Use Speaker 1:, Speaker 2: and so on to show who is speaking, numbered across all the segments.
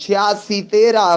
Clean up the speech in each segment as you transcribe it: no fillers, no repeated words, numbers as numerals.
Speaker 1: 8613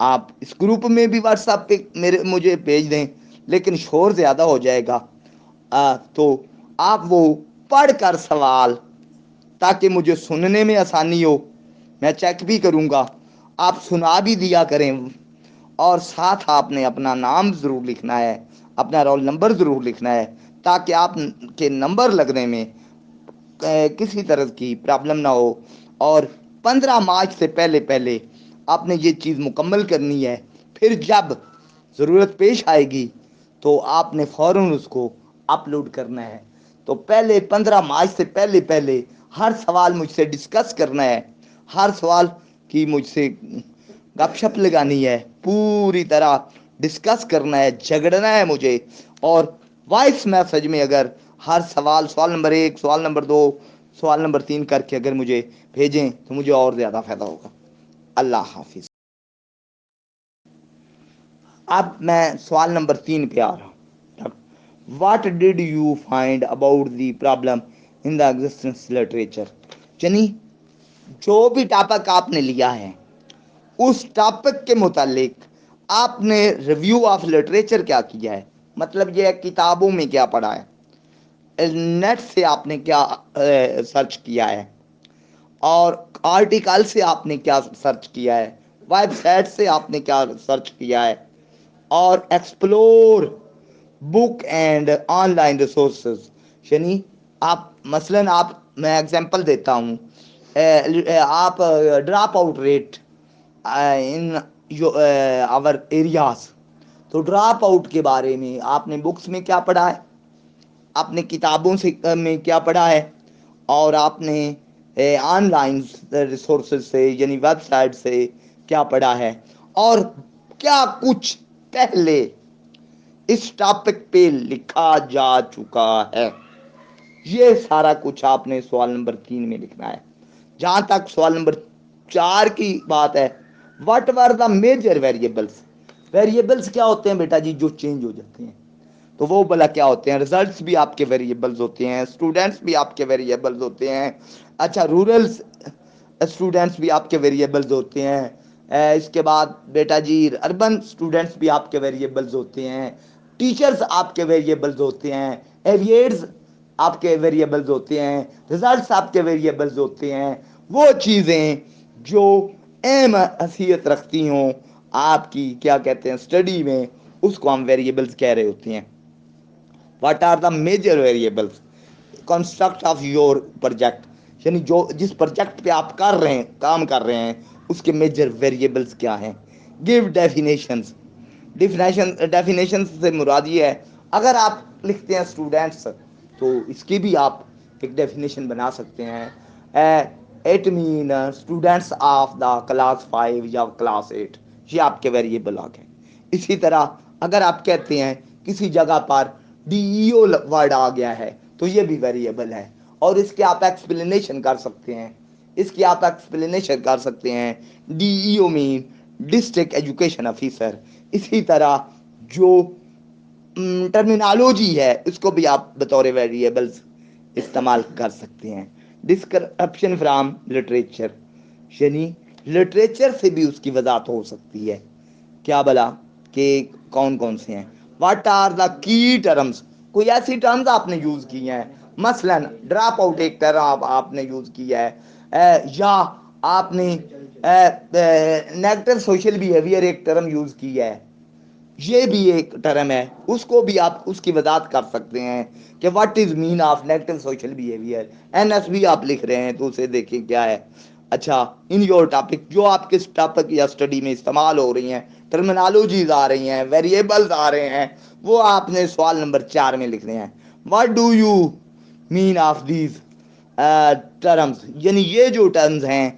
Speaker 1: آپ اس گروپ میں بھی واٹس ایپ پہ مجھے بھیج دیں، لیکن شور زیادہ ہو جائے گا، تو آپ وہ پڑھ کر سوال، تاکہ مجھے سننے میں آسانی ہو، میں چیک بھی کروں گا، آپ سنا بھی دیا کریں، اور ساتھ آپ نے اپنا نام ضرور لکھنا ہے، اپنا رول نمبر ضرور لکھنا ہے، تاکہ آپ کے نمبر لگنے میں کسی طرح کی پرابلم نہ ہو، اور 15 مارچ سے پہلے پہلے آپ نے یہ چیز مکمل کرنی ہے، پھر جب ضرورت پیش آئے گی تو آپ نے فوراً اس کو اپلوڈ کرنا ہے۔ تو پہلے 15 مارچ سے پہلے پہلے ہر سوال مجھ سے ڈسکس کرنا ہے، ہر سوال کی مجھ سے گپ شپ لگانی ہے، پوری طرح ڈسکس کرنا ہے، جھگڑنا ہے مجھے، اور وائس میسج میں اگر ہر سوال نمبر 1، سوال نمبر 2، سوال نمبر 3 کر کے اگر مجھے بھیجیں تو مجھے اور زیادہ فائدہ ہوگا۔ اللہ حافظ۔ اب میں سوال نمبر 3 پہ آ رہا ہوں۔ What did you find about the problem in the existence literature? یعنی جو بھی ٹاپک آپ نے لیا ہے اس ٹاپک کے متعلق آپ نے ریویو آف لٹریچر کیا کیا ہے، مطلب یہ کتابوں میں کیا پڑھا ہے، نیٹ سے آپ نے کیا سرچ کیا ہے، اور آرٹیکل سے آپ نے کیا سرچ کیا ہے، ویب سائٹ سے آپ نے کیا سرچ کیا ہے، اور explore book and online resources, یعنی آپ مثلاً میں ایگزامپل دیتا ہوں، آپ drop out rate in our areas, تو ڈراپ آؤٹ کے بارے میں آپ نے بکس میں کیا پڑھا ہے، آپ نے کتابوں سے میں کیا پڑھا ہے، اور آپ نے آن لائن ریسورسز سے یعنی ویب سائٹ سے کیا پڑھا ہے، اور کیا کچھ پہلے اس ٹاپک پہ لکھا جا چکا ہے، یہ سارا کچھ آپ نے سوال نمبر 3 میں لکھنا ہے۔ جہاں تک سوال نمبر 4 کی بات ہے، what are the major variables? Variables کیا ہوتے ہیں بیٹا جی؟ جو چینج ہو جاتے ہیں، تو وہ بلا کیا ہوتے ہیں؟ ریزلٹس بھی آپ کے ویریبلز ہوتے ہیں، اسٹوڈنٹس بھی آپ کے ویریبلز ہوتے ہیں، اچھا رورل اسٹوڈنٹس بھی آپ کے ویریبلز ہوتے ہیں، اس کے بعد بیٹا جی اربن اسٹوڈنٹس بھی آپ کے ویریبلز ہوتے ہیں، ٹیچرز آپ کے ویریبلز ہوتے ہیں، ایویئرز آپ کے ویریبلز ہوتے ہیں، ریزلٹس آپ کے ویریبلز ہوتے ہیں، وہ چیزیں جو اہم حیثیت رکھتی ہوں آپ کی کیا کہتے ہیں اسٹڈی میں، اس کو ہم ویریبلز کہہ رہے ہوتے ہیں۔ What are the major variables construct of your project, یعنی جس پروجیکٹ پہ آپ کام کر رہے ہیں اس کے میجر ویریبلس کیا ہیں۔ گیو ڈیفینیشنز، ڈیفینیشن سے مراد یہ ہے، اگر آپ لکھتے ہیں اسٹوڈنٹس تو اس کی بھی آپ ایک ڈیفینیشن بنا سکتے ہیں، it mean students of the class 5 یا کلاس 8، یہ آپ کے ویریبل آ گئے۔ اسی طرح اگر آپ کہتے ہیں کسی جگہ پر ڈی ای او ورڈ آ گیا ہے تو یہ بھی ویریبل ہے، اور اس کے آپ ایکسپلینیشن کر سکتے ہیں، ڈی ای او مین ڈسٹرکٹ ایجوکیشن آفیسر۔ اسی طرح جو ٹرمینالوجی ہے اس کو بھی آپ بطور ویریبلز استعمال کر سکتے ہیں۔ ڈسکرپشن فرام لٹریچر، یعنی لٹریچر سے بھی اس کی وضاحت ہو سکتی ہے، کیا بلا کہ کون کون سے ہیں۔ واٹ آر دا کی ٹرمز، کوئی ایسی ٹرمز آپ نے یوز کی ہیں، مثلا ڈراپ آؤٹ ایک ٹرم آپ نے یوز کیا ہے، یا آپ نے نیگیٹو سوشل بیہیویئر ایک ٹرم یوز کی ہے، یہ بھی ایک ٹرم ہے، اس کو بھی آپ اس کی وضاحت کر سکتے ہیں کہ what is mean of negative social behaviour. N S B آپ لکھ رہے ہیں تو اسے دیکھیں کیا ہے۔ اچھا ان یور ٹاپک، جو آپ کے ٹاپک یا اسٹڈی میں استعمال ہو رہی ہیں، ٹرمینالوجیز آ رہی ہیں، ویریبلز آ رہے ہیں، وہ آپ نے سوال نمبر 4 میں لکھنے ہیں۔ What do you mean of these terms, یعنی یہ جو ٹرمز ہیں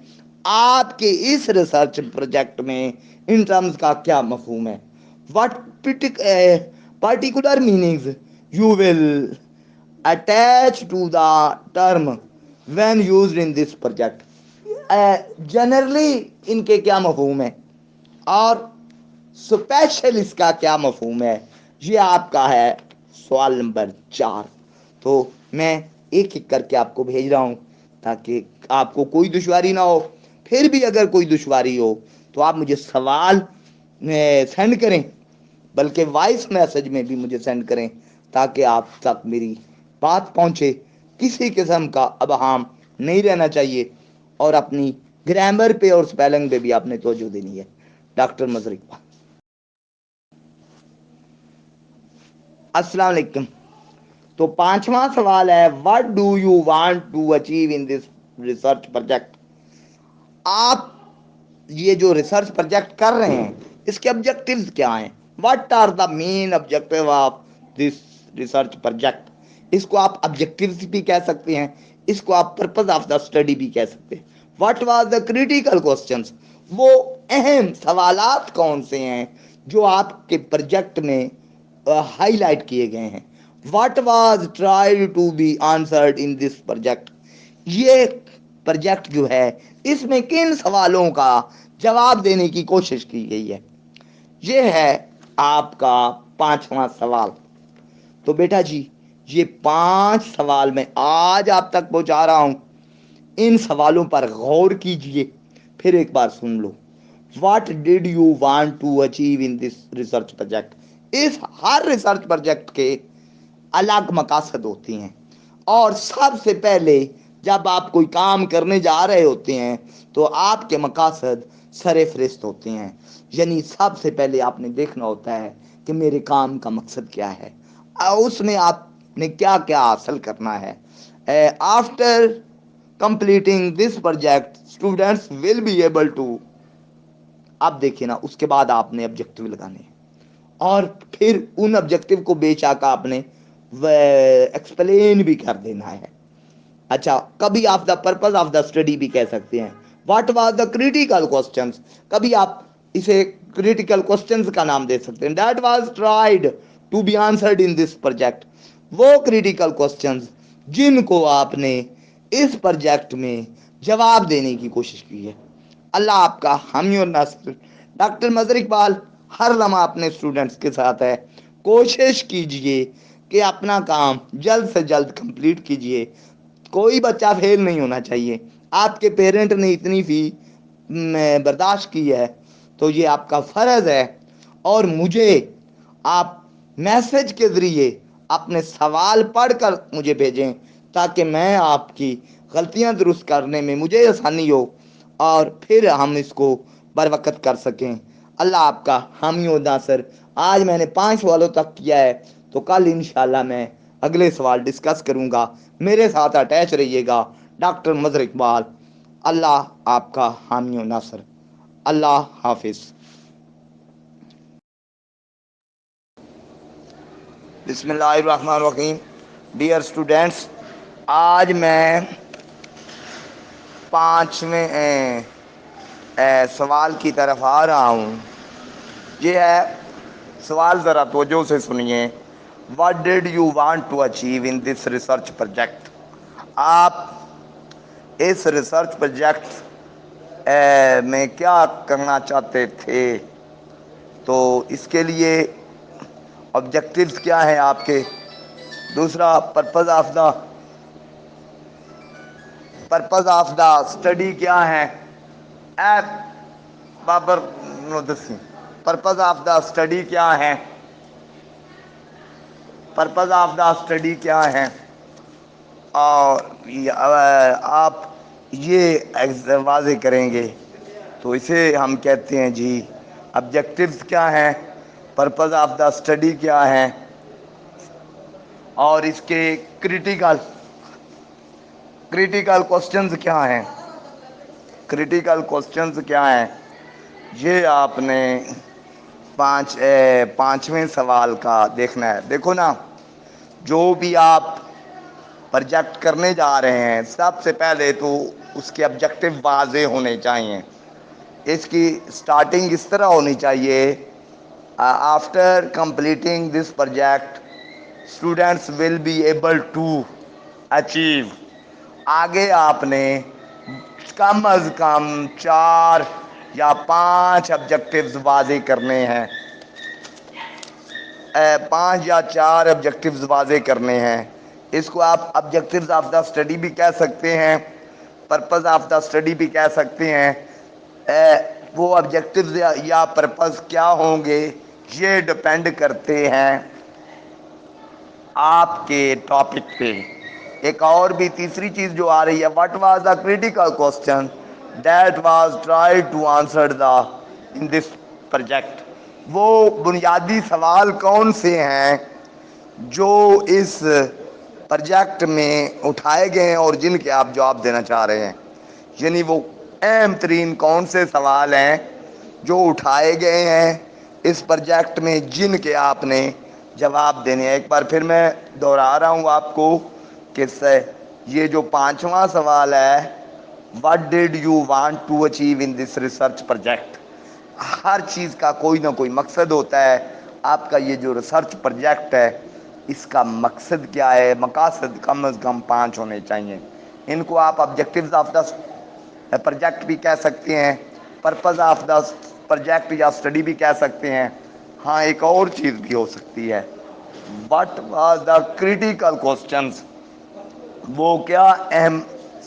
Speaker 1: آپ کے اس ریسرچ پروجیکٹ میں ان ٹرمز کا کیا مفہوم ہے۔ what particular meanings you will attach to the term when used in this project، generally ان کے کیا مفہوم ہے اور اسپیشل اس کا کیا مفہوم ہے، یہ آپ کا ہے سوال نمبر 4۔ تو میں ایک ایک کر کے آپ کو بھیج رہا ہوں تاکہ آپ کو کوئی دشواری نہ ہو، پھر بھی اگر کوئی دشواری ہو تو آپ مجھے سوال سینڈ کریں، بلکہ وائس میسج میں بھی مجھے سینڈ کریں تاکہ آپ تک میری بات پہنچے۔ کسی قسم کا ابہام نہیں رہنا چاہیے، اور اپنی گرامر پہ اور سپیلنگ پہ بھی آپ نے توجہ دینی ہے۔ ڈاکٹر مظہر اقبال۔ السلام علیکم۔ تو پانچواں سوال ہے، what do you want to achieve in this research project? آپ یہ جو ریسرچ پروجیکٹ کر رہے ہیں اس کے آبجیکٹیوز کیا ہیں؟ What are the main objective of this research project? اس کو آپ آبجیکٹیوز بھی کہہ سکتے ہیں، اس کو آپ پرپز آف دا اسٹڈی بھی کہہ سکتے ہیں۔ What was the critical questions? وہ اہم سوالات کون سے ہیں جو آپ کے پروجیکٹ میں ہائی لائٹ کیے گئے ہیں؟ What was try to be answered in this project? یہ پروجیکٹ جو ہے اس میں کن سوالوں کا جواب دینے کی کوشش کی گئی ہے؟ یہ ہے آپ کا پانچواں سوال۔ تو بیٹا جی، یہ 5 سوال میں آج آپ تک پہنچا رہا ہوں، ان سوالوں پر غور کیجئے، پھر ایک بار سن لو۔ What did you want to achieve in this research project? اس ہر ریسرچ پروجیکٹ کے الگ مقاصد ہوتی ہیں، اور سب سے پہلے جب آپ کوئی کام کرنے جا رہے ہوتے ہیں تو آپ کے مقاصد سر فہرست ہوتے ہیں، یعنی سب سے پہلے آپ نے دیکھنا ہوتا ہے کہ میرے کام کا مقصد کیا ہے، اس میں آپ نے کیا کیا حاصل کرنا ہے۔ After completing this project students will be able to، اب دیکھیں نا، اس کے بعد آپ نے آبجیکٹیو لگانے ہیں، اور پھر ان آبجیکٹیو کو بے شک آپ نے ایکسپلین بھی کر دینا ہے۔ اچھا، کبھی آپ the purpose of the study بھی کہہ سکتے ہیں۔ What was the critical questions? کبھی آپ اسے کریٹیکل کوسچنس کا نام دے سکتے ہیں۔ That was tried to be answered in this project, وہ کریٹیکل کوسچنس جن کو آپ نے اس پروجیکٹ میں جواب دینے کی کوشش کی ہے۔ اللہ آپ کا حامی اور ناصر۔ ڈاکٹر مظہر اقبال ہر لمحہ اپنے اسٹوڈنٹس کے ساتھ ہے۔ کوشش کیجئے کہ اپنا کام جلد سے جلد کمپلیٹ کیجئے، کوئی بچہ فیل نہیں ہونا چاہیے۔ آپ کے پیرنٹ نے اتنی فی برداشت کی ہے تو یہ آپ کا فرض ہے، اور مجھے آپ میسج کے ذریعے اپنے سوال پڑھ کر مجھے بھیجیں تاکہ میں آپ کی غلطیاں درست کرنے میں مجھے آسانی ہو، اور پھر ہم اس کو بر وقت کر سکیں۔ اللہ آپ کا حامی و ناصر۔ آج میں نے 5 سوالوں تک کیا ہے، تو کل انشاءاللہ میں اگلے سوال ڈسکس کروں گا۔ میرے ساتھ اٹیچ رہیے گا۔ ڈاکٹر مظہر اقبال۔ اللہ آپ کا حامی و ناصر۔ اللہ حافظ۔ بسم اللہ الرحمن الرحیم۔ ڈیئر اسٹوڈینٹس، آج میں 5ویں سوال کی طرف آ رہا ہوں۔ یہ ہے سوال، ذرا توجہ سے سنیے۔ What did you want to achieve in this research project? آپ اس ریسرچ پروجیکٹ میں کیا کرنا چاہتے تھے؟ تو اس کے لیے آبجیکٹیوز کیا ہیں آپ کے؟ دوسرا، پرپز آف دا اسٹڈی کیا ہے؟ Babar Mudassir, purpose of the study کیا ہے؟ پرپز آف دا اسٹڈی کیا ہے؟ اور آپ یہ واضح کریں گے تو اسے ہم کہتے ہیں جی آبجیکٹیوز کیا ہیں، پرپز آف دا اسٹڈی کیا ہے، اور اس کے کریٹیکل کوسچنز کیا ہیں۔ کریٹیکل کوسچنز کیا ہیں، یہ آپ نے 5ویں سوال کا دیکھنا ہے۔ دیکھو نا، جو بھی آپ پروجیکٹ کرنے جا رہے ہیں سب سے پہلے تو اس کے آبجیکٹیو واضح ہونے چاہیے۔ اس کی سٹارٹنگ اس طرح ہونی چاہیے، after completing this project students will be able to achieve. آگے آپ نے کم از کم 4 یا 5 آبجیکٹیوز واضح کرنے ہیں، 5 یا 4 آبجیکٹیوز واضح کرنے ہیں۔ اس کو آپ آبجیکٹیوز آف دا اسٹڈی بھی کہہ سکتے ہیں، پرپز آف دا اسٹڈی بھی کہہ سکتے ہیں۔ وہ آبجیکٹیوز یا پرپز کیا ہوں گے یہ ڈپینڈ کرتے ہیں آپ کے ٹاپک پہ. ایک اور بھی تیسری چیز جو آ رہی ہے, what was the critical question that was try to answer the in this project. وہ بنیادی سوال کون سے ہیں جو اس پروجیکٹ میں اٹھائے گئے ہیں اور جن کے آپ جواب دینا چاہ رہے ہیں. یعنی وہ اہم ترین کون سے سوال ہیں جو اٹھائے گئے ہیں اس پروجیکٹ میں جن کے آپ نے جواب دینے ہیں. ایک بار پھر میں دہرا رہا ہوں آپ کو کہ یہ جو پانچواں سوال ہے, what did you want to achieve in this research project. ہر چیز کا کوئی نہ کوئی مقصد ہوتا ہے. آپ کا یہ جو ریسرچ پروجیکٹ ہے اس کا مقصد کیا ہے؟ مقاصد کم از کم 5 ہونے چاہیے. ان کو آپ آبجیکٹیوز آف دا پروجیکٹ بھی کہہ سکتے ہیں, پرپز آف دا پروجیکٹ یا اسٹڈی بھی کہہ سکتے ہیں. ہاں ایک اور چیز بھی ہو سکتی ہے, what was the critical questions, وہ کیا اہم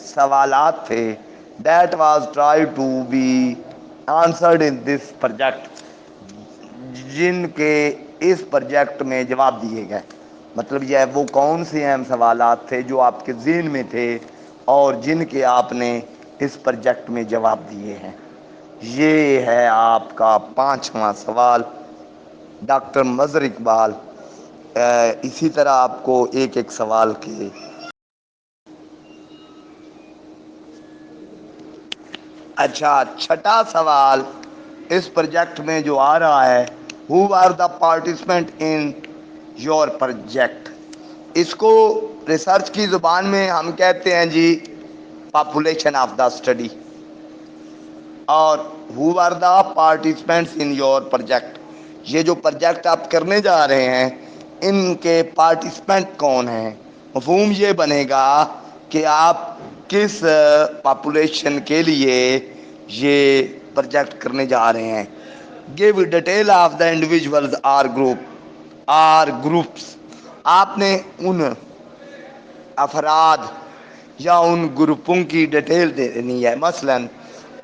Speaker 1: سوالات تھے that was try to be answered in this project, جن کے اس پروجیکٹ میں جواب دیے گئے. مطلب یہ ہے وہ کون سے اہم سوالات تھے جو آپ کے ذہن میں تھے اور جن کے آپ نے اس پروجیکٹ میں جواب دیے ہیں. یہ ہے آپ کا 5واں سوال ڈاکٹر مظہر اقبال. اسی طرح آپ کو ایک ایک سوال کے اچھا چھٹا سوال اس پروجیکٹ میں جو آ رہا ہے, who are the participant in your project. اس کو ریسرچ کی زبان میں ہم کہتے ہیں جی پاپولیشن آف دا اسٹڈی. اور who are the participants in your project, یہ جو پروجیکٹ آپ کرنے جا رہے ہیں ان کے پارٹیسپینٹ کون ہیں. مفہوم یہ بنے گا کہ آپ کس پاپولیشن کے لیے یہ پروجیکٹ کرنے جا رہے ہیں. Give detail of the individuals or groups. آپ نے ان افراد یا ان گروپوں کی ڈیٹیل دینی ہے. مثلا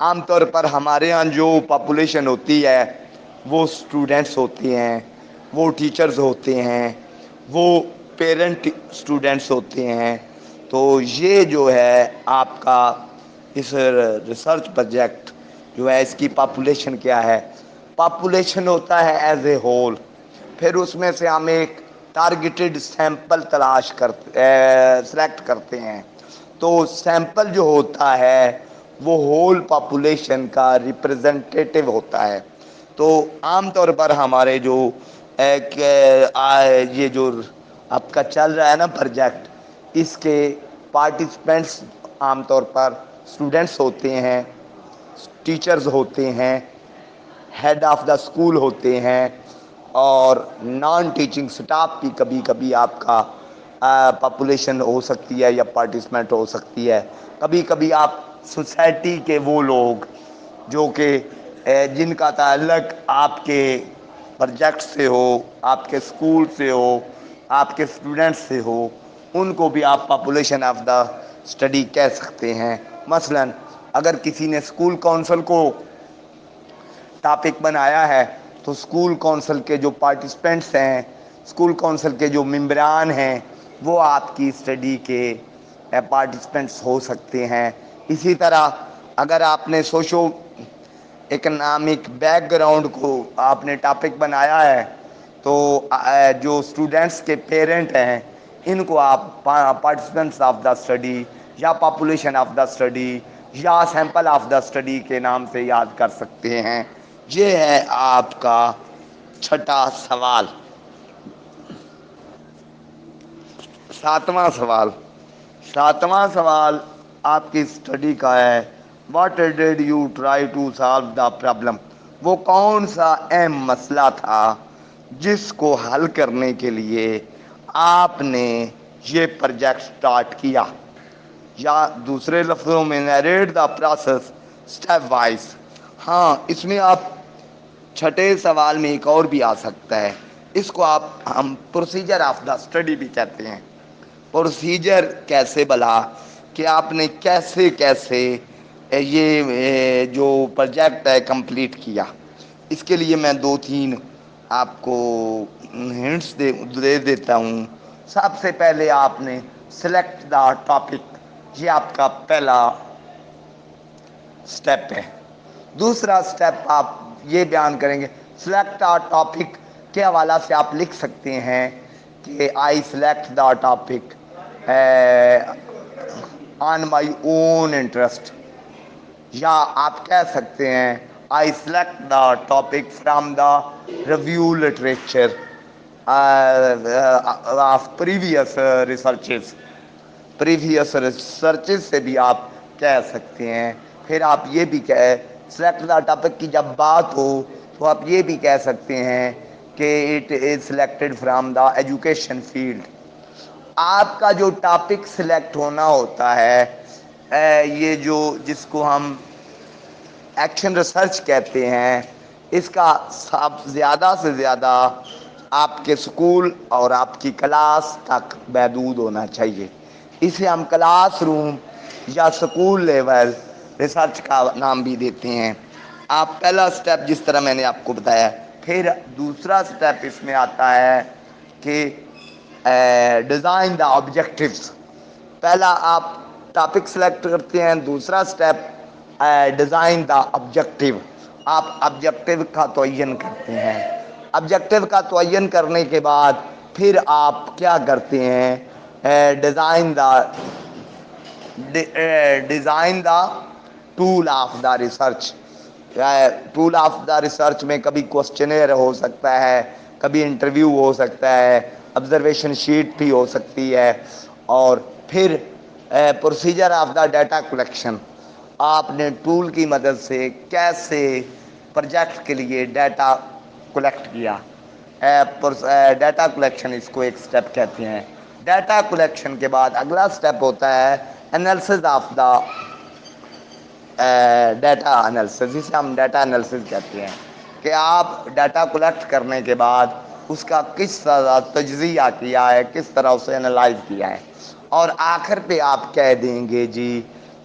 Speaker 1: عام طور پر ہمارے یہاں جو پاپولیشن ہوتی ہے وہ اسٹوڈنٹس ہوتے ہیں, وہ ٹیچرز ہوتے ہیں, وہ پیرنٹ اسٹوڈنٹس ہوتے ہیں. تو یہ جو ہے آپ کا اس ریسرچ پروجیکٹ جو ہے اس کی پاپولیشن کیا ہے. پاپولیشن ہوتا ہے ایز اے ہول, پھر اس میں سے ہم ایک ٹارگیٹڈ سیمپل تلاش کرتے سلیکٹ کرتے ہیں. تو سیمپل جو ہوتا ہے وہ ہول پاپولیشن کا ریپرزینٹیٹیو ہوتا ہے. تو عام طور پر ہمارے جو یہ جو آپ کا چل رہا ہے نا پروجیکٹ, اس کے پارٹیسپینٹس عام طور پر اسٹوڈنٹس ہوتے ہیں, ٹیچرز ہوتے ہیں, ہیڈ آف دا اسکول ہوتے ہیں, اور نان ٹیچنگ اسٹاف بھی کبھی کبھی آپ کا پاپولیشن ہو سکتی ہے یا پارٹیسپینٹ ہو سکتی ہے. کبھی کبھی آپ سوسائٹی کے وہ لوگ جو کہ جن کا تعلق آپ کے پروجیکٹ سے ہو, آپ کے اسکول سے ہو, آپ کے اسٹوڈنٹس سے ہو, ان کو بھی آپ پاپولیشن آف دا اسٹڈی کہہ سکتے ہیں. مثلا اگر کسی نے اسکول کونسل کو ٹاپک بنایا ہے تو اسکول کونسل کے جو پارٹیسپینٹس ہیں, اسکول کونسل کے جو ممبران ہیں, وہ آپ کی اسٹڈی کے پارٹیسپینٹس ہو سکتے ہیں. اسی طرح اگر آپ نے سوشو اکنامک بیک گراؤنڈ کو آپ نے ٹاپک بنایا ہے تو جو اسٹوڈنٹس کے پیرنٹ ہیں ان کو آپ پارٹیسپینٹس آف دا اسٹڈی یا پاپولیشن آف دا اسٹڈی یا سیمپل آف دا اسٹڈی کے نام سے یاد کر سکتے ہیں. یہ ہے آپ کا چھٹا سوال. ساتواں سوال آپ کی اسٹڈی کا ہے, what did you try to solve the problem. وہ کون سا اہم مسئلہ تھا جس کو حل کرنے کے لیے آپ نے یہ پروجیکٹ اسٹارٹ کیا. یا دوسرے لفظوں میں narrate the process step wise. ہاں اس میں آپ چھٹے سوال میں ایک اور بھی آ سکتا ہے, اس کو آپ ہم پروسیجر آف دا اسٹڈی بھی کہتے ہیں. پروسیجر کیسے بلا کہ آپ نے کیسے یہ جو پروجیکٹ ہے کمپلیٹ کیا. اس کے لیے میں 2-3 آپ کو ہنٹس دے دیتا ہوں. سب سے پہلے آپ نے سلیکٹ دا ٹاپک، یہ آپ کا پہلا سٹیپ ہے. دوسرا سٹیپ آپ یہ بیان کریں گے سلیکٹ دا ٹاپک کے حوالہ سے آپ لکھ سکتے ہیں کہ I select the topic on my own interest, یا آپ کہہ سکتے ہیں I select the topic from the review literature of previous researches. Previous researches سے بھی آپ کہہ سکتے ہیں. پھر آپ یہ بھی سلیکٹ دا ٹاپک کی جب بات ہو تو آپ یہ بھی کہہ سکتے ہیں کہ it is selected from the education field. آپ کا جو ٹاپک سلیکٹ ہونا ہوتا ہے یہ جو جس کو ہم ایکشن ریسرچ کہتے ہیں، اس کا سب زیادہ سے زیادہ آپ کے سکول اور آپ کی کلاس تک محدود ہونا چاہیے. اسے ہم کلاس روم یا سکول لیول ریسرچ کا نام بھی دیتے ہیں. آپ پہلا سٹیپ جس طرح میں نے آپ کو بتایا. پھر دوسرا سٹیپ اس میں آتا ہے کہ ڈیزائن دا آبجیکٹیوز. پہلا آپ ٹاپک سلیکٹ کرتے ہیں، دوسرا سٹیپ ڈیزائن دا آبجیکٹیو. آپ آبجیکٹیو کا تعین کرتے ہیں. آبجیکٹیو کا تعین کرنے کے بعد پھر آپ کیا کرتے ہیں design the tool of the research. Tool of the research میں کبھی کوشچنر ہو سکتا ہے، کبھی انٹرویو ہو سکتا ہے، آبزرویشن شیٹ بھی ہو سکتی ہے. اور پھر procedure of the data collection. آپ نے ٹول کی مدد سے کیسے پروجیکٹ کے لیے ڈیٹا کلیکٹ کیا. ڈیٹا کلیکشن اس کو ایک سٹیپ کہتے ہیں. ڈیٹا کلیکشن کے بعد اگلا سٹیپ ہوتا ہے analysis of the data analysis, جسے ہم ڈیٹا انالیسز کہتے ہیں کہ آپ ڈیٹا کلیکٹ کرنے کے بعد اس کا کس طرح تجزیہ کیا ہے، کس طرح اسے انالائز کیا ہے. اور آخر پہ آپ کہہ دیں گے جی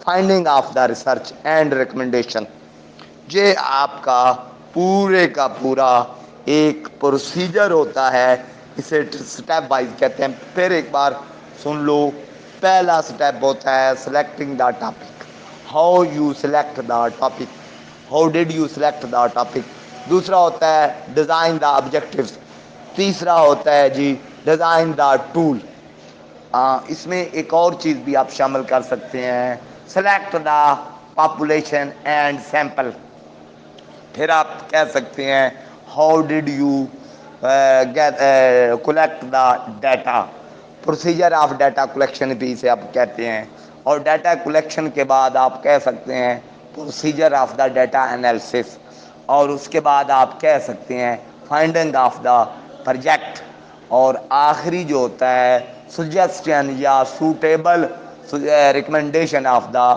Speaker 1: finding of the research and recommendation. یہ آپ کا پورے کا پورا ایک پروسیجر ہوتا ہے. اسے سٹیپ وائز کہتے ہیں. پھر ایک بار سن لو. پہلا سٹیپ ہوتا ہے selecting the topic. How you select the topic, how did you select the topic. دوسرا ہوتا ہے ڈیزائن دا آبجیکٹیوز. تیسرا ہوتا ہے جی ڈیزائن دا ٹول. اس میں ایک اور چیز بھی آپ شامل کر سکتے ہیں select the population and sample. پھر آپ کہہ سکتے ہیں how did you collect the data. Procedure of data collection بھی اسے آپ کہتے ہیں. اور ڈیٹا کلیکشن کے بعد آپ کہہ سکتے ہیں procedure of the data analysis. اور اس کے بعد آپ کہہ سکتے ہیں فائنڈنگ آف دا پروجیکٹ. اور آخری جو ہوتا ہے سجیسٹن یا سوٹیبل ریکمنڈیشن آف دا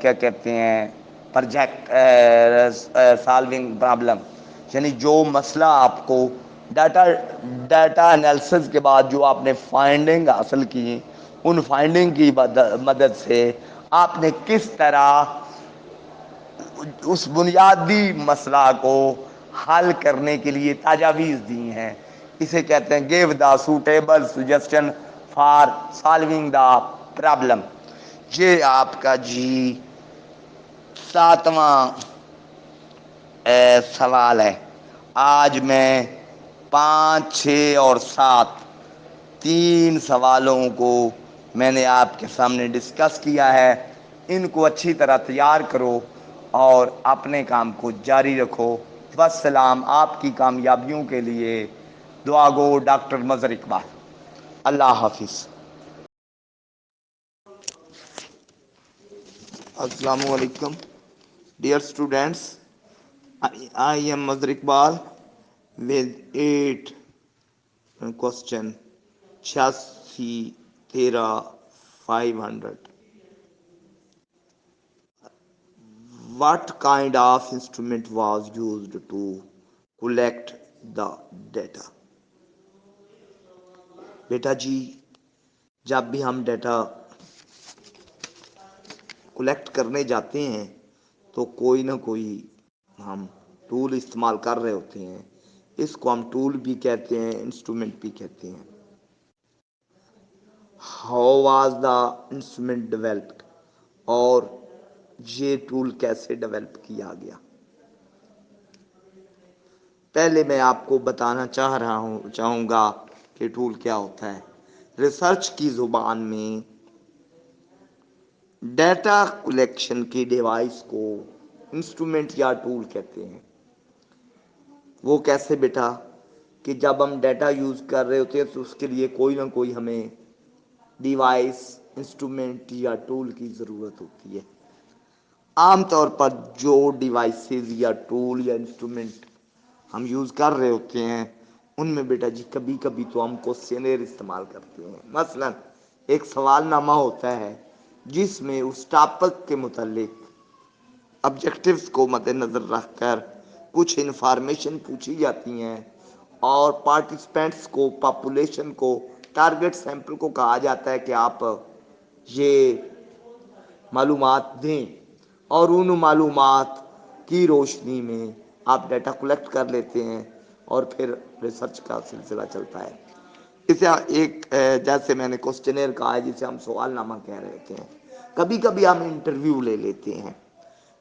Speaker 1: کیا کہتے ہیں پروجیکٹ سالونگ پرابلم. یعنی جو مسئلہ آپ کو ڈیٹا انالیسز کے بعد جو آپ نے فائنڈنگ حاصل کی، ان فائنڈنگ کی مدد سے آپ نے کس طرح اس بنیادی مسئلہ کو حل کرنے کے لیے تجاویز دی ہیں، اسے کہتے ہیں give the suitable سجیسٹن for solving the problem. یہ آپ کا جی 7واں سوال ہے. آج میں 5، 6 اور 7 3 سوالوں کو میں نے آپ کے سامنے ڈسکس کیا ہے. ان کو اچھی طرح تیار کرو اور اپنے کام کو جاری رکھو. والسلام. آپ کی کامیابیوں کے لیے دعا گو ڈاکٹر مظہر اقبال. اللہ حافظ. السلام علیکم dear students. I am Mazhar Iqbal with 8 question 86 13 500. What kind of instrument was used to collect the data? بیٹا جی جب بھی ہم ڈیٹا کلیکٹ کرنے جاتے ہیں تو کوئی نہ کوئی ہم ٹول استعمال کر رہے ہوتے ہیں. اس کو ہم ٹول بھی کہتے ہیں, انسٹرومنٹ بھی کہتے ہیں. How was the instrument developed, اور یہ ٹول کیسے ڈیولپ کیا گیا. پہلے میں آپ کو بتانا چاہوں گا کہ ٹول کیا ہوتا ہے. ریسرچ کی زبان میں ڈیٹا کلیکشن کی ڈیوائس کو انسٹرومنٹ یا ٹول کہتے ہیں. وہ کیسے بیٹا کہ جب ہم ڈیٹا یوز کر رہے ہوتے ہیں تو اس کے لیے کوئی نہ کوئی ہمیں ڈیوائس, انسٹرومنٹ یا ٹول کی ضرورت ہوتی ہے. عام طور پر جو ڈیوائسز یا ٹول یا انسٹرومنٹ ہم یوز کر رہے ہوتے ہیں ان میں بیٹا جی کبھی کبھی تو ہم کوسچنیر استعمال کرتے ہیں. مثلا ایک سوال نامہ ہوتا ہے جس میں اس ٹاپک کے متعلق آبجیکٹیوز کو مد نظر رکھ کر کچھ انفارمیشن پوچھی جاتی ہیں, اور پارٹیسپینٹس کو, پاپولیشن کو, ٹارگٹ سیمپل کو کہا جاتا ہے کہ آپ یہ معلومات دیں, اور ان معلومات کی روشنی میں آپ ڈیٹا کلیکٹ کر لیتے ہیں اور پھر ریسرچ کا سلسلہ چلتا ہے. اسے ایک جیسے میں نے کوسچنیر کہا ہے جسے ہم سوال نامہ کہہ رہے تھے. کبھی کبھی ہم انٹرویو لے لیتے ہیں,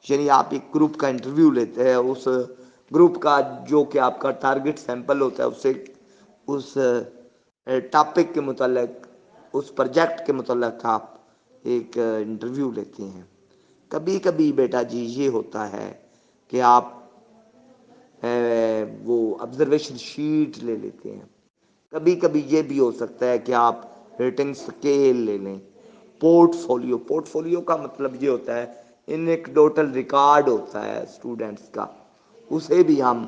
Speaker 1: یعنی آپ ایک گروپ کا انٹرویو لیتے ہیں. اس گروپ کا جو کہ آپ کا ٹارگٹ سیمپل ہوتا ہے اسے اس ٹاپک کے متعلق, اس پروجیکٹ کے متعلق آپ ایک انٹرویو لیتے ہیں. کبھی کبھی بیٹا جی یہ ہوتا ہے کہ آپ وہ آبزرویشن شیٹ لے لیتے ہیں. کبھی کبھی یہ بھی ہو سکتا ہے کہ آپ ریٹنگ اسکیل لے لیں. پورٹ فولیو کا مطلب یہ ہوتا ہے انیکڈوٹل ریکارڈ ہوتا ہے اسٹوڈنٹس کا, اسے بھی ہم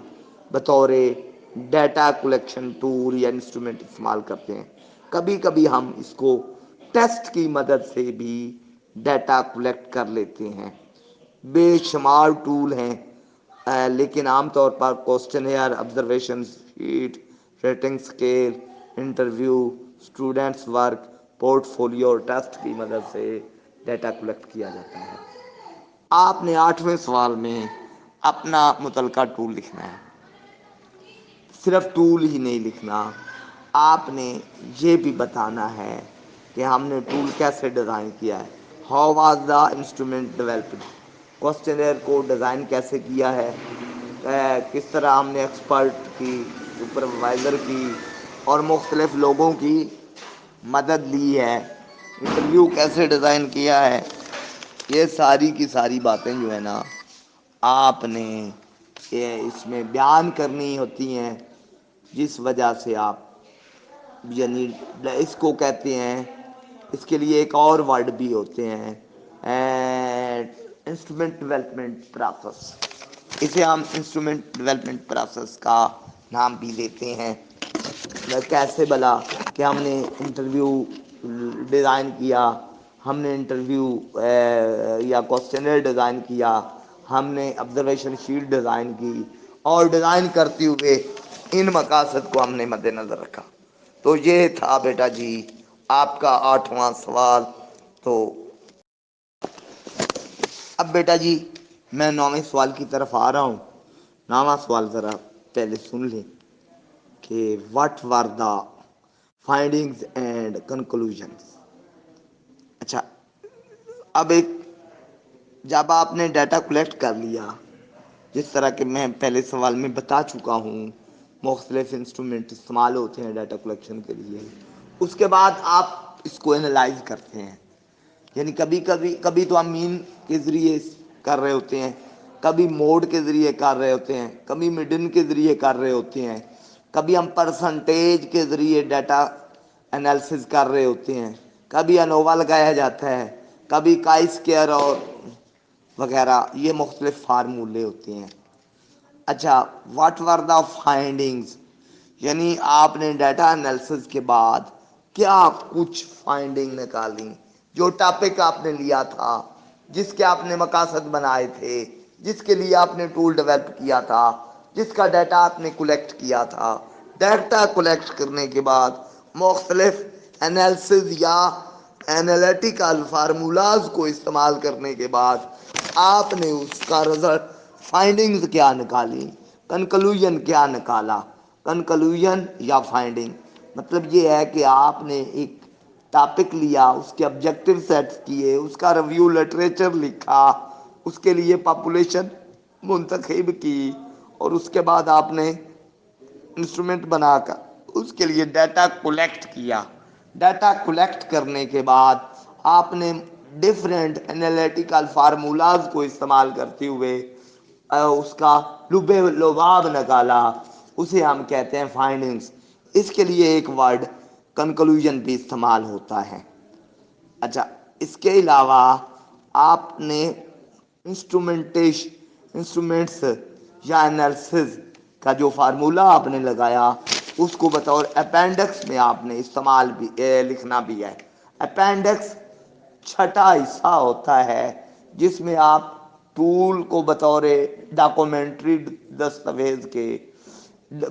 Speaker 1: بطور ڈیٹا کلیکشن ٹول یا انسٹرومنٹ استعمال کرتے ہیں. کبھی کبھی ہم اس کو ٹیسٹ کی مدد سے بھی ڈیٹا کلیکٹ کر لیتے ہیں. بے شمار ٹول ہیں, لیکن عام طور پر questionnaire, observation sheet, rating scale, interview, students work, portfolio اور ٹیسٹ کی مدد سے ڈیٹا کلیکٹ کیا جاتا ہے. آپ نے 8ویں سوال میں اپنا متعلقہ ٹول لکھنا ہے. صرف ٹول ہی نہیں لکھنا, آپ نے یہ بھی بتانا ہے کہ ہم نے ٹول کیسے ڈیزائن کیا ہے. How was the instrument developed, questionnaire کو ڈیزائن کیسے کیا ہے, کس طرح ہم نے ایکسپرٹ کی, سپروائزر کی اور مختلف لوگوں کی مدد لی ہے, انٹرویو کیسے ڈیزائن کیا ہے. یہ ساری کی ساری باتیں جو ہے نا آپ نے اس میں بیان کرنی ہوتی ہیں, جس وجہ سے آپ یعنی اس کو کہتے ہیں, اس کے لیے ایک اور ورڈ بھی ہوتے ہیں انسٹرومنٹ ڈیولپمنٹ پروسیس. اسے ہم انسٹرومنٹ ڈیولپمنٹ پروسیس کا نام بھی دیتے ہیں. کیسے بلا کہ ہم نے انٹرویو ڈیزائن کیا, ہم نے انٹرویو یا کوسچنر ڈیزائن کیا, ہم نے آبزرویشن شیٹ ڈیزائن کی, اور ڈیزائن کرتے ہوئے ان مقاصد کو ہم نے مد نظر رکھا. تو یہ تھا بیٹا جی آپ کا 8واں سوال. تو اب بیٹا جی میں 9ویں سوال کی طرف آ رہا ہوں. 9واں سوال ذرا پہلے سن لیں کہ what were the findings and conclusions. اچھا, اب ایک جب آپ نے ڈیٹا کلیکٹ کر لیا, جس طرح کہ میں پہلے سوال میں بتا چکا ہوں مختلف انسٹرومنٹ استعمال ہوتے ہیں ڈیٹا کلیکشن کے لیے, اس کے بعد آپ اس کو اینالائز کرتے ہیں. یعنی کبھی تو ہم مین کے ذریعے کر رہے ہوتے ہیں, کبھی موڈ کے ذریعے کر رہے ہوتے ہیں, کبھی مڈن کے ذریعے کر رہے ہوتے ہیں, کبھی ہم پرسنٹیج کے ذریعے ڈیٹا انالیسز کر رہے ہوتے ہیں, کبھی انووا لگایا جاتا ہے, کبھی کائی اسکیئر اور وغیرہ, یہ مختلف فارمولے ہوتے ہیں. اچھا, واٹ ور دا فائنڈنگز, یعنی آپ نے ڈیٹا انالیسز کے بعد کیا کچھ فائنڈنگ نکالی, جو ٹاپک آپ نے لیا تھا, جس کے آپ نے مقاصد بنائے تھے, جس کے لیے آپ نے ٹول ڈیولپ کیا تھا, جس کا ڈیٹا آپ نے کلیکٹ کیا تھا. ڈیٹا کلیکٹ کرنے کے بعد مختلف انالیسز یا اینالیٹیکل فارمولاز کو استعمال کرنے کے بعد آپ نے اس کا رزلٹ فائنڈنگز کیا نکالی، کنکلوژن کیا نکالا۔ کنکلوژن یا فائنڈنگ مطلب یہ ہے کہ آپ نے ایک ٹاپک لیا، اس کے آبجیکٹیو سیٹ کیے، اس کا ریویو لٹریچر لکھا، اس کے لیے پاپولیشن منتخب کی، اور اس کے بعد آپ نے انسٹرومنٹ بنا کر اس کے لیے ڈیٹا کولیکٹ کیا۔ ڈیٹا کولیکٹ کرنے کے بعد آپ نے ڈفرینٹ انالیٹیکل فارمولاز کو استعمال کرتے ہوئے اس کا لب لباب نکالا، اسے ہم کہتے ہیں فائنڈنگز۔ اس کے لیے ایک ورڈ کنکلوژن بھی استعمال ہوتا ہے۔ اچھا، اس کے علاوہ آپ نے انسٹرومنٹس یا انالیسز کا جو فارمولا آپ نے لگایا اس کو بطور اپینڈکس میں آپ نے استعمال بھی لکھنا بھی ہے۔ اپینڈکس چھٹا حصہ ہوتا ہے جس میں آپ ٹول کو بطور ڈاکومنٹری دستاویز کے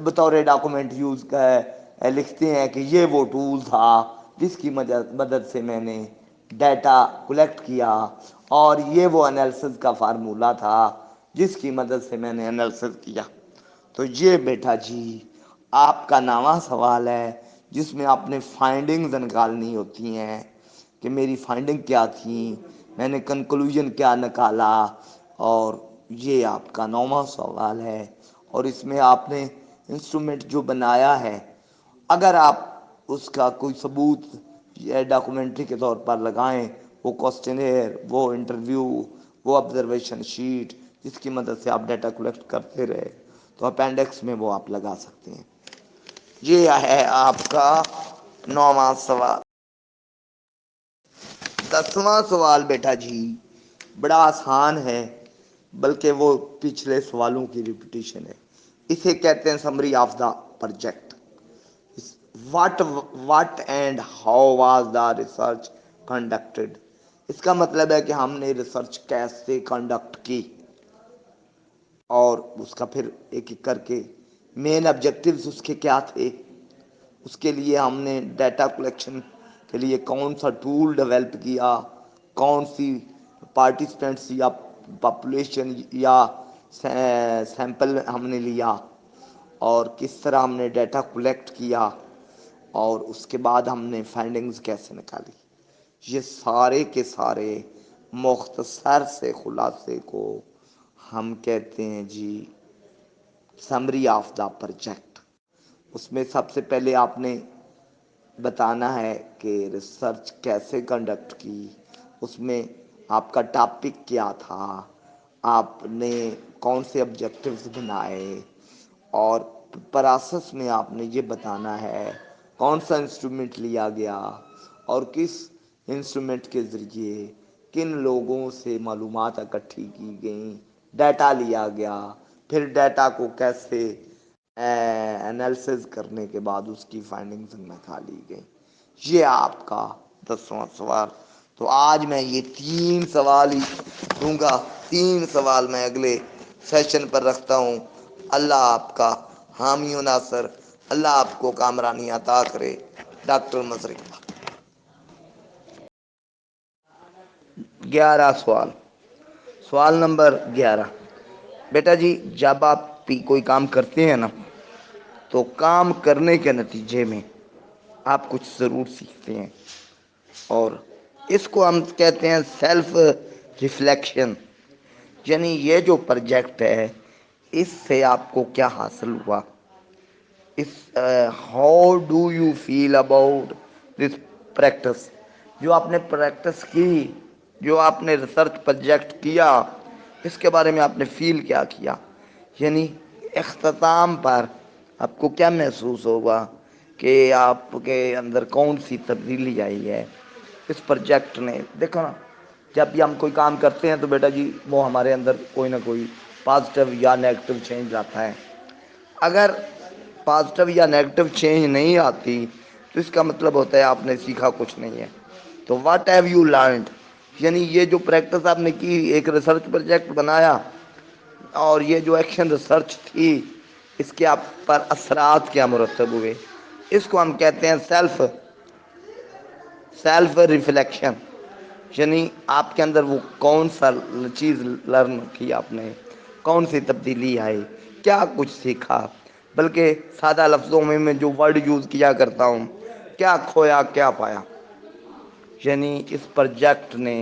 Speaker 1: بطور ڈاکومنٹ یوز کر لکھتے ہیں کہ یہ وہ ٹول تھا جس کی مدد سے میں نے ڈیٹا کلیکٹ کیا، اور یہ وہ انالیسز کا فارمولا تھا جس کی مدد سے میں نے انالیسز کیا۔ تو یہ بیٹا جی آپ کا نواں سوال ہے جس میں آپ نے فائنڈنگز نکالنی ہوتی ہیں کہ میری فائنڈنگ کیا تھی، میں نے کنکلوژن کیا نکالا، اور یہ آپ کا نواں سوال ہے۔ اور اس میں آپ نے انسٹرومنٹ جو بنایا ہے، اگر آپ اس کا کوئی ثبوت ڈاکومنٹری کے طور پر لگائیں، وہ کوسچنیر، وہ انٹرویو، وہ آبزرویشن شیٹ جس کی مدد سے آپ ڈیٹا کلیکٹ کرتے رہے، تو اپینڈکس میں وہ آپ لگا سکتے ہیں۔ یہ ہے آپ کا 9واں سوال۔ 10واں سوال بیٹا جی بڑا آسان ہے، بلکہ وہ پچھلے سوالوں کی ریپیٹیشن ہے۔ اسے کہتے ہیں summary of the project. What and how was the research conducted. اس کا مطلب ہے کہ ہم نے ریسرچ کیسے کنڈکٹ کی، اور اس کا پھر ایک ایک کر کے مین آبجیکٹیوز اس کے کیا تھے، اس کے لیے ہم نے ڈیٹا کلیکشن کے لیے کون سا ٹول ڈیولپ کیا، کون سی پارٹیسپینٹس یا پاپولیشن یا سیمپل ہم نے لیا، اور کس طرح ہم نے ڈیٹا کلیکٹ کیا، اور اس کے بعد ہم نے فائنڈنگز کیسے نکالی۔ یہ سارے کے سارے مختصر سے خلاصے کو ہم کہتے ہیں جی سمری آف دا پروجیکٹ۔ اس میں سب سے پہلے آپ نے بتانا ہے کہ ریسرچ کیسے کنڈکٹ کی، اس میں آپ کا ٹاپک کیا تھا، آپ نے کون سے آبجیکٹیوز بنائے، اور پروسیس میں آپ نے یہ بتانا ہے کون سا انسٹرومنٹ لیا گیا، اور کس انسٹرومنٹ کے ذریعے کن لوگوں سے معلومات اکٹھی کی گئیں، ڈیٹا لیا گیا، پھر ڈیٹا کو کیسے انالیسز کرنے کے بعد اس کی فائنڈنگز نکالی گئی۔ یہ آپ کا 10واں سوال۔ تو آج میں یہ 3 سوال ہی دوں گا، 3 سوال میں اگلے سیشن پر رکھتا ہوں۔ اللہ آپ کا حامی و ناصر، اللہ آپ کو کامرانی عطا کرے۔ ڈاکٹر مظہر اقبال۔ 11 سوال۔ سوال نمبر 11 بیٹا جی جب آپ کوئی کام کرتے ہیں نا، تو کام کرنے کے نتیجے میں آپ کچھ ضرور سیکھتے ہیں، اور اس کو ہم کہتے ہیں سیلف ریفلیکشن۔ یعنی یہ جو پروجیکٹ ہے اس سے آپ کو کیا حاصل ہوا، اس how do you feel about this practice. جو آپ نے پریکٹس کی، جو آپ نے ریسرچ پروجیکٹ کیا، اس کے بارے میں آپ نے فیل کیا کیا، یعنی اختتام پر آپ کو کیا محسوس ہوگا کہ آپ کے اندر کون سی تبدیلی آئی ہے اس پروجیکٹ نے۔ دیکھو نا، جب بھی ہم کوئی کام کرتے ہیں تو بیٹا جی وہ ہمارے اندر کوئی نہ کوئی پازیٹیو یا نیگیٹو چینج آتا ہے۔ اگر پازیٹیو یا نیگیٹو چینج نہیں آتی تو اس کا مطلب ہوتا ہے آپ نے سیکھا کچھ نہیں ہے۔ تو واٹ ہیو یو لرنڈ، یعنی یہ جو پریکٹس آپ نے کی، ایک ریسرچ پروجیکٹ بنایا، اور یہ جو ایکشن ریسرچ تھی اس کے آپ پر اثرات کیا مرتب ہوئے، اس کو ہم کہتے ہیں سیلف ریفلیکشن، یعنی آپ کے اندر وہ کون سا چیز لرن کی آپ نے، کون سی تبدیلی آئی، کیا کچھ سیکھا، بلکہ سادہ لفظوں میں جو ورڈ یوز کیا کرتا ہوں، کیا کھویا کیا پایا، یعنی اس پروجیکٹ نے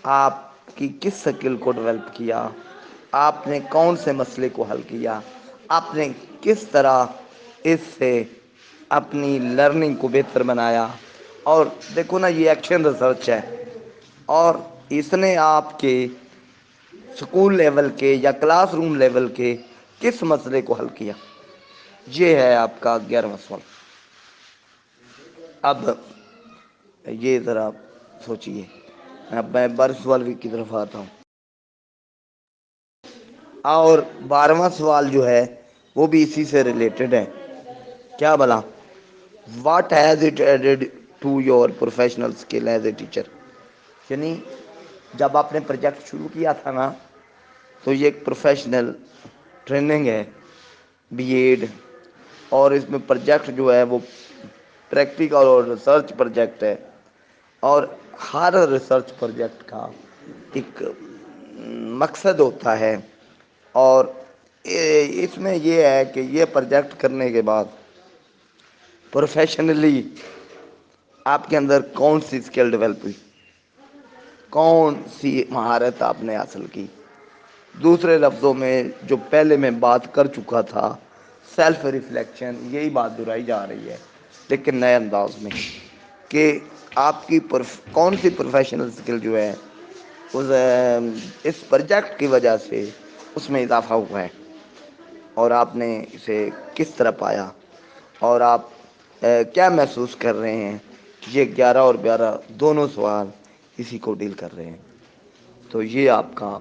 Speaker 1: آپ کی کس سکل کو ڈیولپ کیا، آپ نے کون سے مسئلے کو حل کیا، آپ نے کس طرح اس سے اپنی لرننگ کو بہتر بنایا۔ اور دیکھو نا، یہ ایکشن ریسرچ ہے، اور اس نے آپ کے اسکول لیول کے یا کلاس روم لیول کے کس مسئلے کو حل کیا۔ یہ ہے آپ کا 11واں سوال۔ اب یہ ذرا سوچئے، اب میں 12 سوال کی طرف آتا ہوں، اور 12واں سوال جو ہے وہ بھی اسی سے ریلیٹڈ ہے۔ کیا بلا، what has it added to your professional skill as a teacher, یعنی جب آپ نے پروجیکٹ شروع کیا تھا نا، تو یہ ایک پروفیشنل ٹریننگ ہے، بی ایڈ، اور اس میں پروجیکٹ جو ہے وہ پریکٹیکل اور ریسرچ پروجیکٹ ہے، اور ہر ریسرچ پروجیکٹ کا ایک مقصد ہوتا ہے، اور اس میں یہ ہے کہ یہ پروجیکٹ کرنے کے بعد پروفیشنلی آپ کے اندر کون سی اسکل ڈیولپ ہوئی، کون سی مہارت آپ نے حاصل کی۔ دوسرے لفظوں میں جو پہلے میں بات کر چکا تھا، سیلف ریفلیکشن، یہی بات دہرائی جا رہی ہے لیکن نئے انداز میں، کہ آپ کی کون سی پروفیشنل اسکل جو ہے اس پروجیکٹ کی وجہ سے اس میں اضافہ ہوا ہے، اور آپ نے اسے کس طرح پایا، اور آپ کیا محسوس کر رہے ہیں۔ یہ 11 اور 12 دونوں سوال اسی کو ڈیل کر رہے ہیں۔ تو یہ آپ کا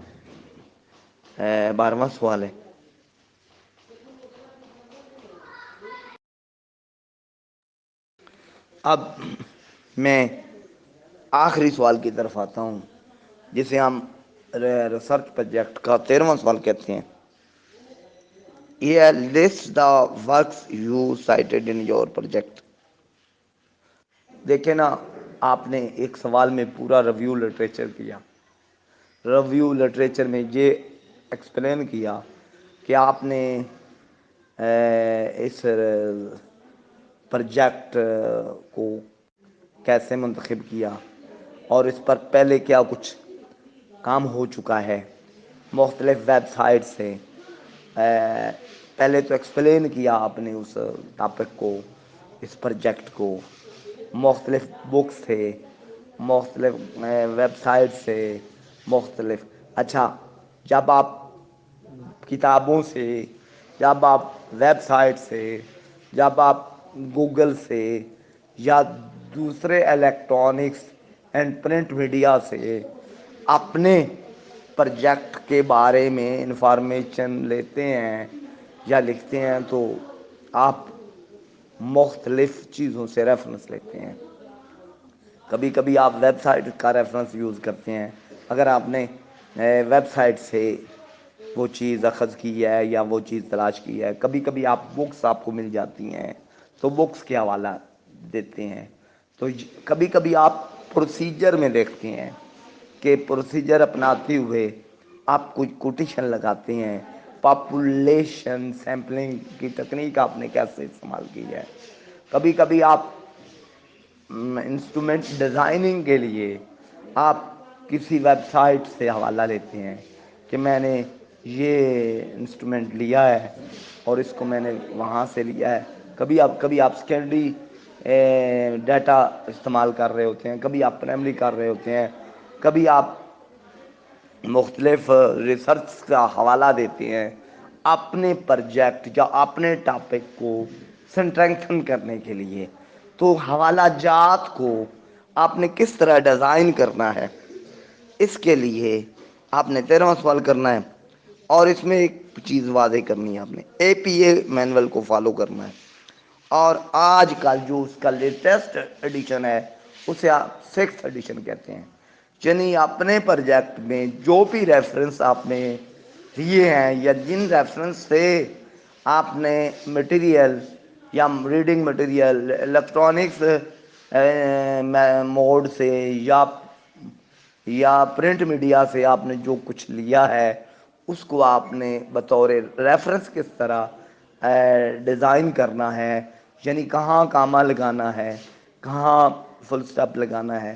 Speaker 1: 12واں سوال ہے۔ اب میں آخری سوال کی طرف آتا ہوں، جسے ہم ریسرچ پروجیکٹ کا 13واں سوال کہتے ہیں۔ یہ list the works you cited in your project. دیکھیں نا، آپ نے ایک سوال میں پورا ریویو لٹریچر کیا، ریویو لٹریچر میں یہ ایکسپلین کیا کہ آپ نے اس پروجیکٹ کو کیسے منتخب کیا، اور اس پر پہلے کیا کچھ کام ہو چکا ہے، مختلف ویب سائٹ سے پہلے تو ایکسپلین کیا آپ نے اس ٹاپک کو، اس پروجیکٹ کو، مختلف بکس تھے، مختلف ویب سائٹ سے، مختلف، اچھا، جب آپ کتابوں سے، جب آپ ویب سائٹ سے، جب آپ گوگل سے، یا دوسرے الیکٹرانکس اینڈ پرنٹ میڈیا سے اپنے پروجیکٹ کے بارے میں انفارمیشن لیتے ہیں یا لکھتے ہیں، تو آپ مختلف چیزوں سے ریفرنس لیتے ہیں۔ کبھی کبھی آپ ویب سائٹ کا ریفرنس یوز کرتے ہیں، اگر آپ نے ویب سائٹ سے وہ چیز اخذ کی ہے یا وہ چیز تلاش کی ہے۔ کبھی کبھی آپ بکس آپ کو مل جاتی ہیں تو بکس کے حوالہ دیتے ہیں۔ تو کبھی کبھی آپ پروسیجر میں دیکھتے ہیں کہ پروسیجر اپناتے ہوئے آپ کچھ کوٹیشن لگاتے ہیں، پاپولیشن سیمپلنگ کی تکنیک آپ نے کیسے استعمال کی ہے۔ کبھی کبھی آپ انسٹرومنٹ ڈیزائننگ کے لیے آپ کسی ویب سائٹ سے حوالہ لیتے ہیں کہ میں نے یہ انسٹرومنٹ لیا ہے اور اس کو میں نے وہاں سے لیا ہے۔ کبھی آپ سیکنڈری ڈیٹا استعمال کر رہے ہوتے ہیں، کبھی آپ پرائمری کر رہے ہوتے ہیں، کبھی آپ مختلف ریسرچ کا حوالہ دیتے ہیں اپنے پروجیکٹ یا اپنے ٹاپک کو سٹرینگتھن کرنے کے لیے۔ تو حوالہ جات کو آپ نے کس طرح ڈیزائن کرنا ہے، اس کے لیے آپ نے 13واں سوال کرنا ہے، اور اس میں ایک چیز واضح کرنی ہے، آپ نے اے پی اے مینول کو فالو کرنا ہے، اور آج کل جو اس کا لیٹسٹ ایڈیشن ہے اسے آپ 6th ایڈیشن کہتے ہیں، یعنی اپنے پروجیکٹ میں جو بھی ریفرنس آپ نے دیے ہیں یا جن ریفرنس سے آپ نے مٹیریل یا ریڈنگ مٹیریل، الیکٹرانکس موڈ سے یا پرنٹ میڈیا سے آپ نے جو کچھ لیا ہے اس کو آپ نے بطور ریفرنس کس طرح ڈیزائن کرنا ہے، یعنی کہاں کامہ لگانا ہے، کہاں فل سٹاپ لگانا ہے،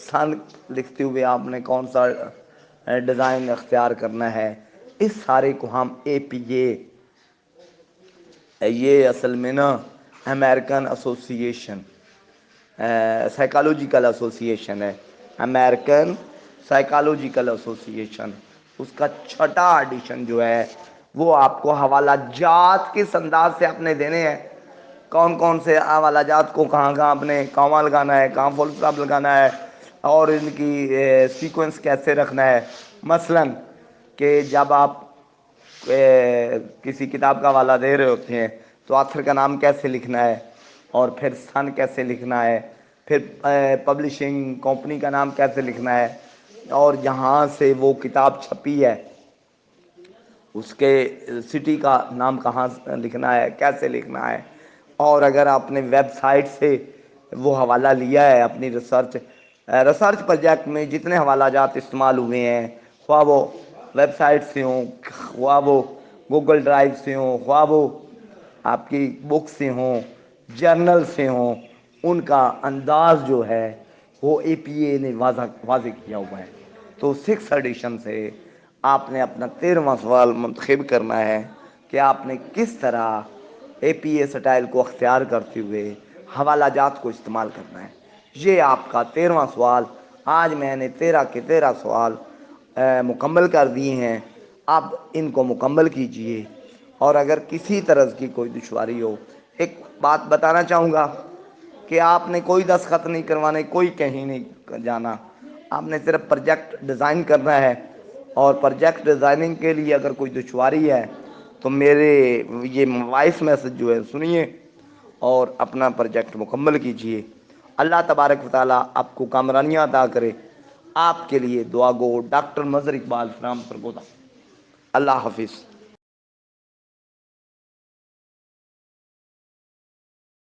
Speaker 1: سن لکھتے ہوئے آپ نے کون سا ڈیزائن اختیار کرنا ہے، اس سارے کو ہم اے پی یہ اصل میں نا امریکن ایسوسیشن سائیکالوجیکل ایسوسیشن ہے، امریکن سائیکالوجیکل ایسوسیشن، اس کا چھٹا ایڈیشن جو ہے وہ آپ کو حوالہ جات کس انداز سے آپ نے دینے ہیں، کون کون سے حوالہ جات کو کہاں کہاں اپنے کامہ لگانا ہے، کہاں فل اسٹاپ لگانا ہے، اور ان کی سیکوینس کیسے رکھنا ہے۔ مثلا کہ جب آپ کسی کتاب کا حوالہ دے رہے ہوتے ہیں تو آتھر کا نام کیسے لکھنا ہے، اور پھر سن کیسے لکھنا ہے، پھر پبلشنگ کمپنی کا نام کیسے لکھنا ہے، اور جہاں سے وہ کتاب چھپی ہے اس کے سٹی کا نام کہاں لکھنا ہے، کیسے لکھنا ہے، اور اگر آپ نے ویب سائٹ سے وہ حوالہ لیا ہے اپنی ریسرچ پروجیکٹ میں جتنے حوالہ جات استعمال ہوئے ہیں، خواہ وہ ویب سائٹ سے ہوں، خواہ وہ گوگل ڈرائیو سے ہوں، خواہ وہ آپ کی بک سے ہوں، جرنل سے ہوں، ان کا انداز جو ہے وہ اے پی اے نے واضح کیا ہوا ہے۔ تو 6 ایڈیشن سے آپ نے اپنا 13واں سوال منتخب کرنا ہے کہ آپ نے کس طرح اے پی اے سٹائل کو اختیار کرتے ہوئے حوالہ جات کو استعمال کرنا ہے۔ یہ آپ کا 13واں سوال۔ آج میں نے 13 کے 13 سوال مکمل کر دیے ہیں، اب ان کو مکمل کیجئے، اور اگر کسی طرح کی کوئی دشواری ہو، ایک بات بتانا چاہوں گا کہ آپ نے کوئی دستخط نہیں کروانے، کوئی کہیں نہیں جانا، آپ نے صرف پروجیکٹ ڈیزائن کرنا ہے، اور پروجیکٹ ڈیزائننگ کے لیے اگر کوئی دشواری ہے تو میرے یہ وائس میسج جو ہے سنیے اور اپنا پروجیکٹ مکمل کیجئے۔ اللہ تبارک و تعالیٰ آپ کو کامرانیاں عطا کرے۔ آپ کے لیے دعا گو ڈاکٹر مظہر اقبال فرام سرگودا۔ اللہ حافظ۔